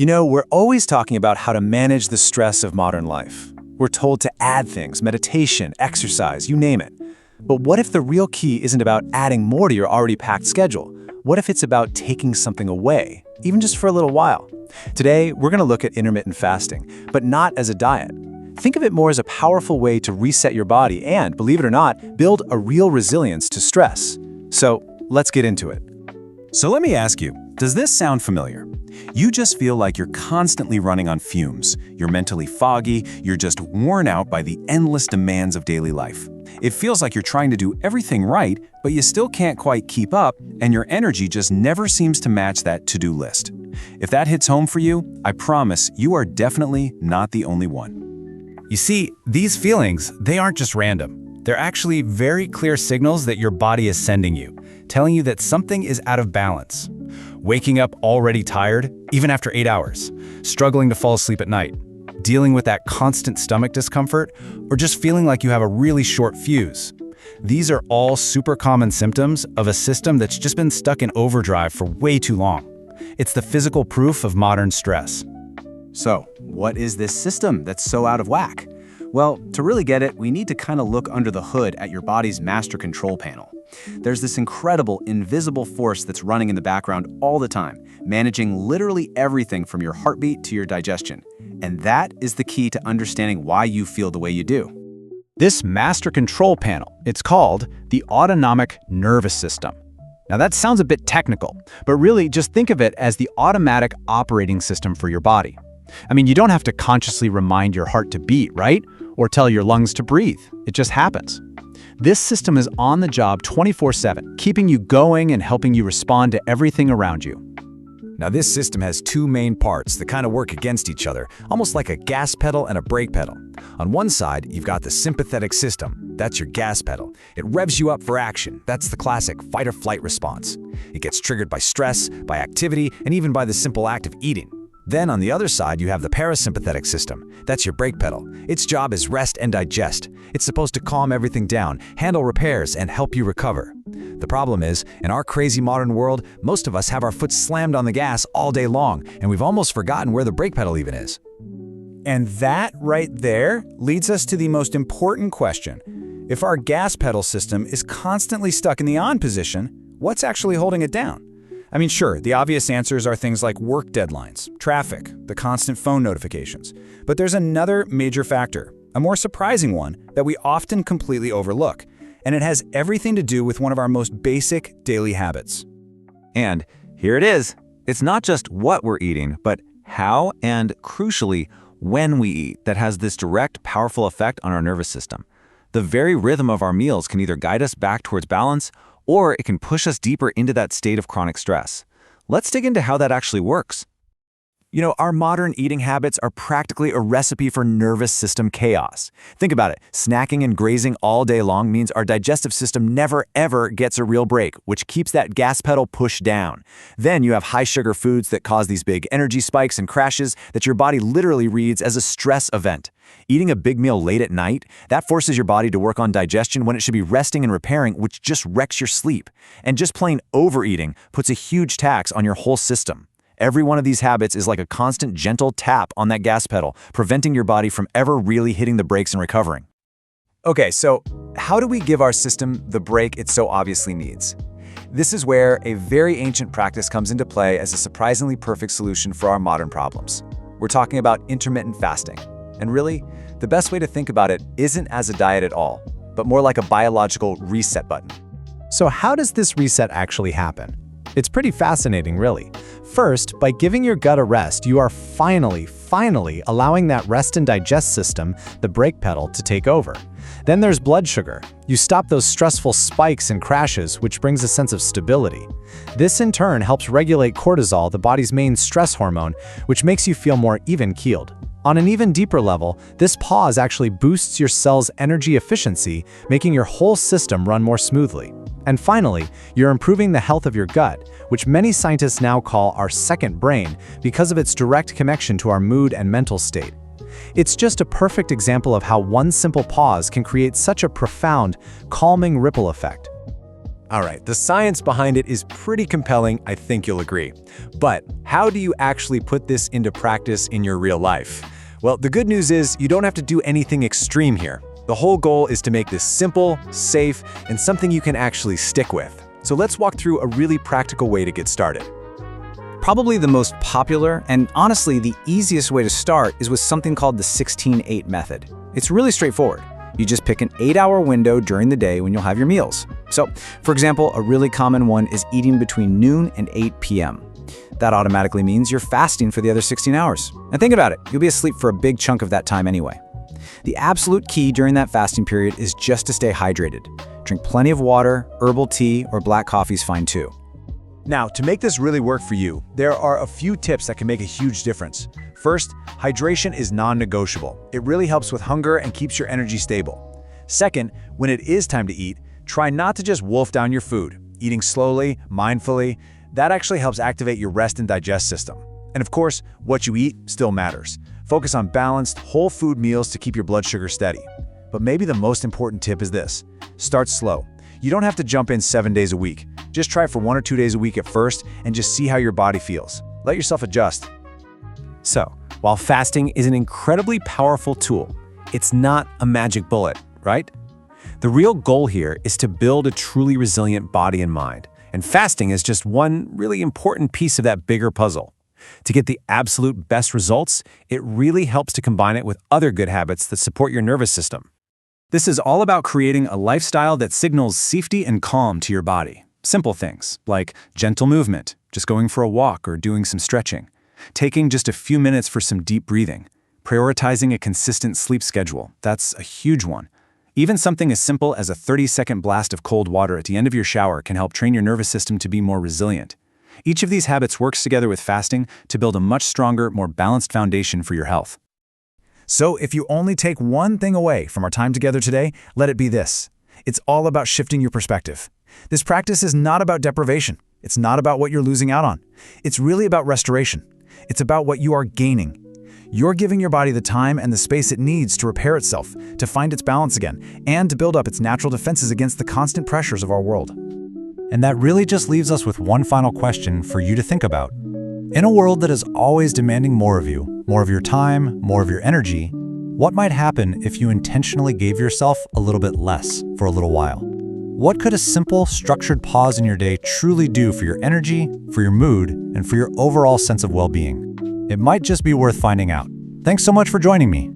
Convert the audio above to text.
We're always talking about how to manage the stress of modern life. We're told to add things, meditation, exercise, you name it. But what if the real key isn't about adding more to your already packed schedule? What if it's about taking something away, even just for a little while? Today, we're going to look at intermittent fasting, but not as a diet. Think of it more as a powerful way to reset your body and, believe it or not, build a real resilience to stress. So, let's get into it. So let me ask you, does this sound familiar? You just feel like you're constantly running on fumes. You're mentally foggy, you're just worn out by the endless demands of daily life. It feels like you're trying to do everything right, but you still can't quite keep up, and your energy just never seems to match that to-do list. If that hits home for you, I promise you are definitely not the only one. You see, these feelings, they aren't just random. They're actually very clear signals that your body is sending you, telling you that something is out of balance. Waking up already tired, even after 8 hours, struggling to fall asleep at night, dealing with that constant stomach discomfort, or just feeling like you have a really short fuse. These are all super common symptoms of a system that's just been stuck in overdrive for way too long. It's the physical proof of modern stress. So, what is this system that's so out of whack? Well, to really get it, we need to kind of look under the hood at your body's master control panel. There's this incredible, invisible force that's running in the background all the time, managing literally everything from your heartbeat to your digestion. And that is the key to understanding why you feel the way you do. This master control panel, it's called the autonomic nervous system. Now that sounds a bit technical, but really just think of it as the automatic operating system for your body. I mean, you don't have to consciously remind your heart to beat, right? Or tell your lungs to breathe. It just happens. This system is on the job 24/7, keeping you going and helping you respond to everything around you. Now this system has two main parts that kind of work against each other, almost like a gas pedal and a brake pedal. On one side, you've got the sympathetic system. That's your gas pedal. It revs you up for action. That's the classic fight or flight response. It gets triggered by stress, by activity, and even by the simple act of eating. Then on the other side, you have the parasympathetic system. That's your brake pedal. Its job is rest and digest. It's supposed to calm everything down, handle repairs, and help you recover. The problem is, in our crazy modern world, most of us have our foot slammed on the gas all day long, and we've almost forgotten where the brake pedal even is. And that right there leads us to the most important question. If our gas pedal system is constantly stuck in the on position, what's actually holding it down? I mean, sure, the obvious answers are things like work deadlines, traffic, the constant phone notifications. But there's another major factor, a more surprising one that we often completely overlook, and it has everything to do with one of our most basic daily habits. And here it is. It's not just what we're eating, but how and, crucially, when we eat that has this direct, powerful effect on our nervous system. The very rhythm of our meals can either guide us back towards balance, or it can push us deeper into that state of chronic stress. Let's dig into how that actually works. Our modern eating habits are practically a recipe for nervous system chaos. Think about it. Snacking and grazing all day long means our digestive system never, ever gets a real break, which keeps that gas pedal pushed down. Then you have high-sugar foods that cause these big energy spikes and crashes that your body literally reads as a stress event. Eating a big meal late at night, that forces your body to work on digestion when it should be resting and repairing, which just wrecks your sleep. And just plain overeating puts a huge tax on your whole system. Every one of these habits is like a constant gentle tap on that gas pedal, preventing your body from ever really hitting the brakes and recovering. Okay, so how do we give our system the break it so obviously needs? This is where a very ancient practice comes into play as a surprisingly perfect solution for our modern problems. We're talking about intermittent fasting. And really, the best way to think about it isn't as a diet at all, but more like a biological reset button. So how does this reset actually happen? It's pretty fascinating, really. First, by giving your gut a rest, you are finally allowing that rest and digest system, the brake pedal, to take over. Then there's blood sugar. You stop those stressful spikes and crashes, which brings a sense of stability. This in turn helps regulate cortisol, the body's main stress hormone, which makes you feel more even-keeled. On an even deeper level, this pause actually boosts your cell's energy efficiency, making your whole system run more smoothly. And finally, you're improving the health of your gut, which many scientists now call our second brain because of its direct connection to our mood and mental state. It's just a perfect example of how one simple pause can create such a profound, calming ripple effect. All right, the science behind it is pretty compelling, I think you'll agree. But how do you actually put this into practice in your real life? Well, the good news is you don't have to do anything extreme here. The whole goal is to make this simple, safe, and something you can actually stick with. So let's walk through a really practical way to get started. Probably the most popular and honestly the easiest way to start is with something called the 16-8 method. It's really straightforward. You just pick an 8-hour window during the day when you'll have your meals. So, for example, a really common one is eating between noon and 8 p.m. That automatically means you're fasting for the other 16 hours. And think about it, you'll be asleep for a big chunk of that time anyway. The absolute key during that fasting period is just to stay hydrated. Drink plenty of water, herbal tea, or black coffee is fine too. Now, to make this really work for you, there are a few tips that can make a huge difference. First, hydration is non-negotiable. It really helps with hunger and keeps your energy stable. Second, when it is time to eat, try not to just wolf down your food. Eating slowly, mindfully, that actually helps activate your rest and digest system. And of course, what you eat still matters. Focus on balanced, whole food meals to keep your blood sugar steady. But maybe the most important tip is this: start slow. You don't have to jump in 7 days a week. Just try for 1 or 2 days a week at first and just see how your body feels. Let yourself adjust. So, while fasting is an incredibly powerful tool, it's not a magic bullet, right? The real goal here is to build a truly resilient body and mind. And fasting is just one really important piece of that bigger puzzle. To get the absolute best results, it really helps to combine it with other good habits that support your nervous system. This is all about creating a lifestyle that signals safety and calm to your body. Simple things like gentle movement, just going for a walk or doing some stretching, taking just a few minutes for some deep breathing, prioritizing a consistent sleep schedule. That's a huge one. Even something as simple as a 30-second blast of cold water at the end of your shower can help train your nervous system to be more resilient. Each of these habits works together with fasting to build a much stronger, more balanced foundation for your health. So if you only take one thing away from our time together today, let it be this. It's all about shifting your perspective. This practice is not about deprivation. It's not about what you're losing out on. It's really about restoration. It's about what you are gaining. You're giving your body the time and the space it needs to repair itself, to find its balance again, and to build up its natural defenses against the constant pressures of our world. And that really just leaves us with one final question for you to think about. In a world that is always demanding more of you, more of your time, more of your energy, what might happen if you intentionally gave yourself a little bit less for a little while? What could a simple, structured pause in your day truly do for your energy, for your mood, and for your overall sense of well-being? It might just be worth finding out. Thanks so much for joining me.